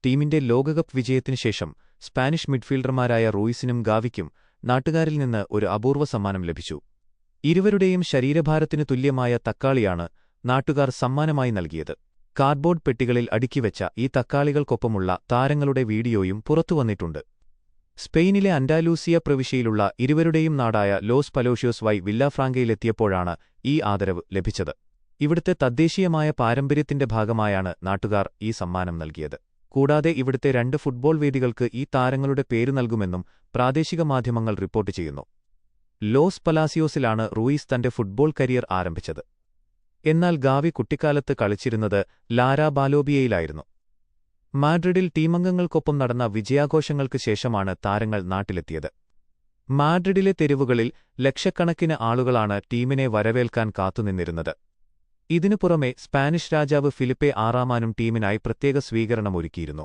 ടീമിന്റെ ലോകകപ്പ് വിജയത്തിനു ശേഷം സ്പാനിഷ് മിഡ്ഫീൽഡർമാരായ റൂയിസിനും ഗാവിക്കും നാട്ടുകാരിൽ നിന്ന് ഒരു അപൂർവ സമ്മാനം ലഭിച്ചു. ഇരുവരുടെയും ശരീരഭാരത്തിനു തുല്യമായ തക്കാളിയാണ് നാട്ടുകാർ സമ്മാനമായി നൽകിയത്. കാർഡ്ബോർഡ് പെട്ടികളിൽ അടുക്കിവെച്ച ഈ തക്കാളികൾക്കൊപ്പമുള്ള താരങ്ങളുടെ വീഡിയോയും പുറത്തുവന്നിട്ടുണ്ട്. സ്പെയിനിലെ അൻഡാലൂസിയ പ്രവിശ്യയിലുള്ള ഇരുവരുടെയും നാടായ ലോസ് പലോഷ്യോസ് വൈ വില്ലാഫ്രാങ്കയിലെത്തിയപ്പോഴാണ് ഈ ആദരവ് ലഭിച്ചത്. ഇവിടുത്തെ തദ്ദേശീയമായ പാരമ്പര്യത്തിന്റെ ഭാഗമായാണ് നാട്ടുകാർ ഈ സമ്മാനം നൽകിയത്. കൂടാതെ ഇവിടുത്തെ 2 ഫുട്ബോൾ വേദികൾക്ക് ഈ താരങ്ങളുടെ പേര് നൽകുമെന്നും പ്രാദേശിക മാധ്യമങ്ങൾ റിപ്പോർട്ട് ചെയ്യുന്നു. ലോസ് പലാസിയോസിലാണ് റൂയിസ് തന്റെ ഫുട്ബോൾ കരിയർ ആരംഭിച്ചത്. എന്നാൽ ഗാവി കുട്ടിക്കാലത്ത് കളിച്ചിരുന്നത് ലാരാ ബാലോബിയയിലായിരുന്നു. മാഡ്രിഡിൽ ടീമംഗങ്ങൾക്കൊപ്പം നടന്ന വിജയാഘോഷങ്ങൾക്ക് ശേഷമാണ് താരങ്ങൾ നാട്ടിലെത്തിയത്. മാഡ്രിഡിലെ തെരുവുകളിൽ ലക്ഷക്കണക്കിന് ആളുകളാണ് ടീമിനെ വരവേൽക്കാൻ കാത്തുനിന്നിരുന്നത്. ഇതിനു പുറമെ സ്പാനിഷ് രാജാവ് ഫിലിപ്പെ ആറാമാനും ടീമിനായി പ്രത്യേക സ്വീകരണമൊരുക്കിയിരുന്നു.